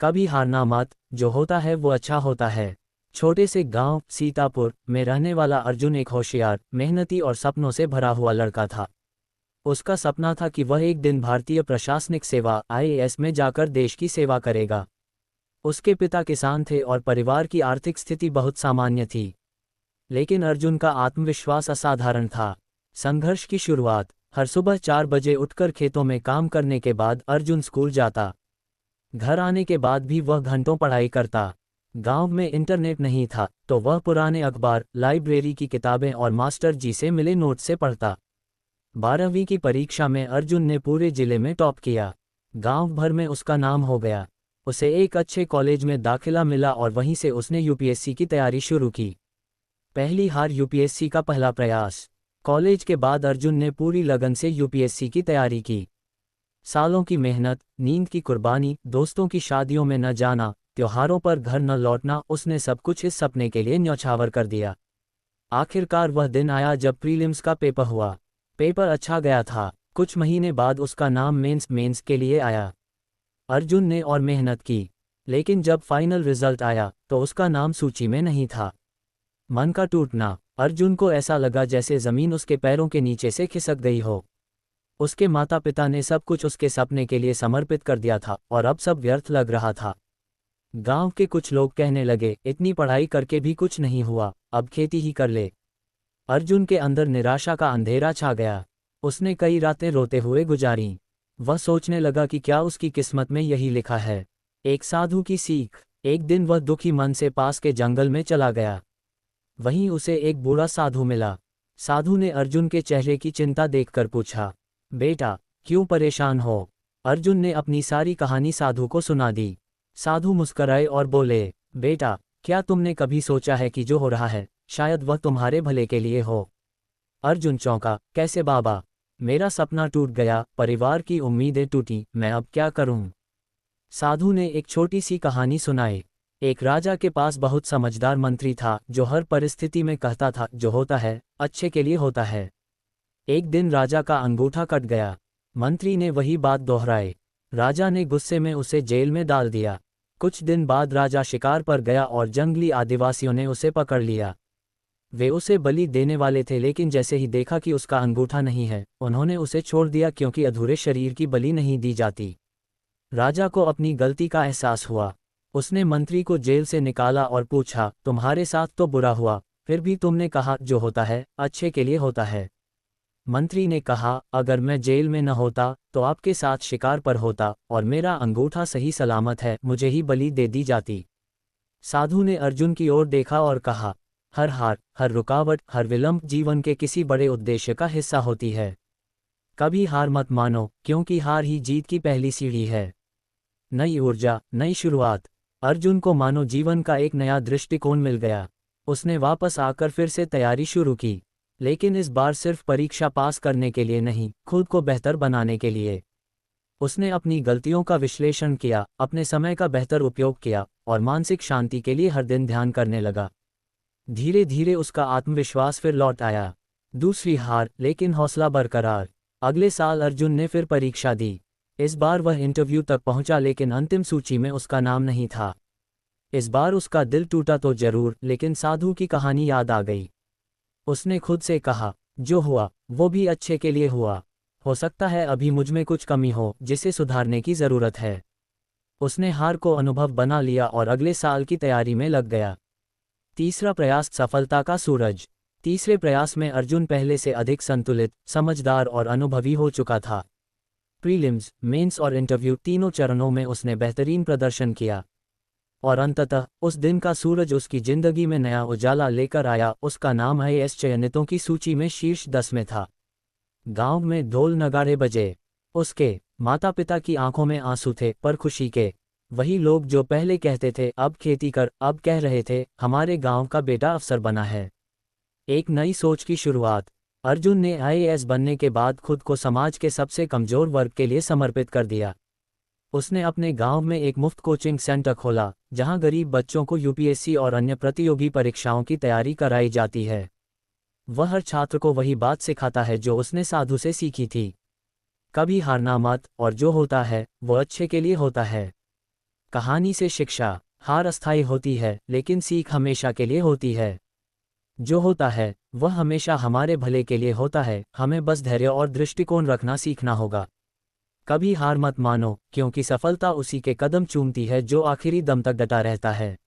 कभी हारना मत, जो होता है वो अच्छा होता है। छोटे से गांव सीतापुर में रहने वाला अर्जुन एक होशियार, मेहनती और सपनों से भरा हुआ लड़का था। उसका सपना था कि वह एक दिन भारतीय प्रशासनिक सेवा आईएएस में जाकर देश की सेवा करेगा। उसके पिता किसान थे और परिवार की आर्थिक स्थिति बहुत सामान्य थी। लेकिन अर्जुन का आत्मविश्वास असाधारण था। संघर्ष की शुरुआत। हर सुबह 4 बजे उठकर खेतों में काम करने के बाद अर्जुन स्कूल जाता। घर आने के बाद भी वह घंटों पढ़ाई करता। गांव में इंटरनेट नहीं था, तो वह पुराने अखबार, लाइब्रेरी की किताबें और मास्टर जी से मिले नोट से पढ़ता। 12वीं की परीक्षा में अर्जुन ने पूरे जिले में टॉप किया। गांव भर में उसका नाम हो गया। उसे एक अच्छे कॉलेज में दाखिला मिला और वहीं से उसने यूपीएससी की तैयारी शुरू की। पहली हार यूपीएससी का पहला प्रयास। कॉलेज के बाद अर्जुन ने पूरी लगन से यूपीएससी की तैयारी की। सालों की मेहनत, नींद की कुर्बानी, दोस्तों की शादियों में न जाना, त्योहारों पर घर न लौटना, उसने सब कुछ इस सपने के लिए न्यौछावर कर दिया। आखिरकार वह दिन आया जब प्रीलिम्स का पेपर हुआ। पेपर अच्छा गया था। कुछ महीने बाद उसका नाम मेंस के लिए आया। अर्जुन ने और मेहनत की, लेकिन जब फाइनल रिजल्ट आया तो उसका नाम सूची में नहीं था। मन का टूटना। अर्जुन को ऐसा लगा जैसे ज़मीन उसके पैरों के नीचे से खिसक गई हो। उसके माता पिता ने सब कुछ उसके सपने के लिए समर्पित कर दिया था और अब सब व्यर्थ लग रहा था। गांव के कुछ लोग कहने लगे, इतनी पढ़ाई करके भी कुछ नहीं हुआ, अब खेती ही कर ले। अर्जुन के अंदर निराशा का अंधेरा छा गया। उसने कई रातें रोते हुए गुजारीं। वह सोचने लगा कि क्या उसकी किस्मत में यही लिखा है। एक साधु की सीख। एक दिन वह दुखी मन से पास के जंगल में चला गया। वहीं उसे एक बूढ़ा साधु मिला। साधु ने अर्जुन के चेहरे की चिंता देखकर पूछा, बेटा, क्यों परेशान हो? अर्जुन ने अपनी सारी कहानी साधु को सुना दी। साधु मुस्कराए और बोले, बेटा, क्या तुमने कभी सोचा है कि जो हो रहा है शायद वह तुम्हारे भले के लिए हो? अर्जुन चौंका, कैसे बाबा? मेरा सपना टूट गया, परिवार की उम्मीदें टूटी, मैं अब क्या करूं? साधु ने एक छोटी सी कहानी सुनाई। एक राजा के पास बहुत समझदार मंत्री था जो हर परिस्थिति में कहता था, जो होता है अच्छे के लिए होता है। एक दिन राजा का अंगूठा कट गया। मंत्री ने वही बात दोहराई। राजा ने गुस्से में उसे जेल में डाल दिया। कुछ दिन बाद राजा शिकार पर गया और जंगली आदिवासियों ने उसे पकड़ लिया। वे उसे बलि देने वाले थे, लेकिन जैसे ही देखा कि उसका अंगूठा नहीं है, उन्होंने उसे छोड़ दिया, क्योंकि अधूरे शरीर की बलि नहीं दी जाती। राजा को अपनी गलती का एहसास हुआ। उसने मंत्री को जेल से निकाला और पूछा, तुम्हारे साथ तो बुरा हुआ, फिर भी तुमने कहा जो होता है अच्छे के लिए होता है। मंत्री ने कहा, अगर मैं जेल में न होता तो आपके साथ शिकार पर होता और मेरा अंगूठा सही सलामत है, मुझे ही बलि दे दी जाती। साधु ने अर्जुन की ओर देखा और कहा, हर हार, हर रुकावट, हर विलंब जीवन के किसी बड़े उद्देश्य का हिस्सा होती है। कभी हार मत मानो, क्योंकि हार ही जीत की पहली सीढ़ी है। नई ऊर्जा, नई शुरुआत। अर्जुन को मानो जीवन का एक नया दृष्टिकोण मिल गया। उसने वापस आकर फिर से तैयारी शुरू की, लेकिन इस बार सिर्फ परीक्षा पास करने के लिए नहीं, खुद को बेहतर बनाने के लिए। उसने अपनी गलतियों का विश्लेषण किया, अपने समय का बेहतर उपयोग किया और मानसिक शांति के लिए हर दिन ध्यान करने लगा। धीरे धीरे उसका आत्मविश्वास फिर लौट आया। दूसरी हार, लेकिन हौसला बरकरार। अगले साल अर्जुन ने फिर परीक्षा दी। इस बार वह इंटरव्यू तक पहुंचा, लेकिन अंतिम सूची में उसका नाम नहीं था। इस बार उसका दिल टूटा तो जरूर, लेकिन साधु की कहानी याद आ गई। उसने खुद से कहा, जो हुआ वो भी अच्छे के लिए हुआ। हो सकता है अभी मुझमें कुछ कमी हो जिसे सुधारने की ज़रूरत है। उसने हार को अनुभव बना लिया और अगले साल की तैयारी में लग गया। तीसरा प्रयास, सफलता का सूरज। तीसरे प्रयास में अर्जुन पहले से अधिक संतुलित, समझदार और अनुभवी हो चुका था। प्रीलिम्स, मेंस और इंटरव्यू तीनों चरणों में उसने बेहतरीन प्रदर्शन किया और अंततः उस दिन का सूरज उसकी जिंदगी में नया उजाला लेकर आया। उसका नाम आईएएस चयनितों की सूची में शीर्ष 10 में था। गांव में ढोल नगाड़े बजे। उसके माता पिता की आंखों में आंसू थे, पर खुशी के। वही लोग जो पहले कहते थे अब खेती कर, अब कह रहे थे हमारे गांव का बेटा अफसर बना है। एक नई सोच की शुरुआत। अर्जुन ने आईएएस बनने के बाद खुद को समाज के सबसे कमजोर वर्ग के लिए समर्पित कर दिया। उसने अपने गांव में एक मुफ्त कोचिंग सेंटर खोला, जहां गरीब बच्चों को यूपीएससी और अन्य प्रतियोगी परीक्षाओं की तैयारी कराई जाती है। वह हर छात्र को वही बात सिखाता है जो उसने साधु से सीखी थी, कभी हारना मत, और जो होता है वो अच्छे के लिए होता है। कहानी से शिक्षा। हार अस्थायी होती है, लेकिन सीख हमेशा के लिए होती है। जो होता है वह हमेशा हमारे भले के लिए होता है, हमें बस धैर्य और दृष्टिकोण रखना सीखना होगा। कभी हार मत मानो, क्योंकि सफलता उसी के कदम चूमती है जो आखिरी दम तक डटा रहता है।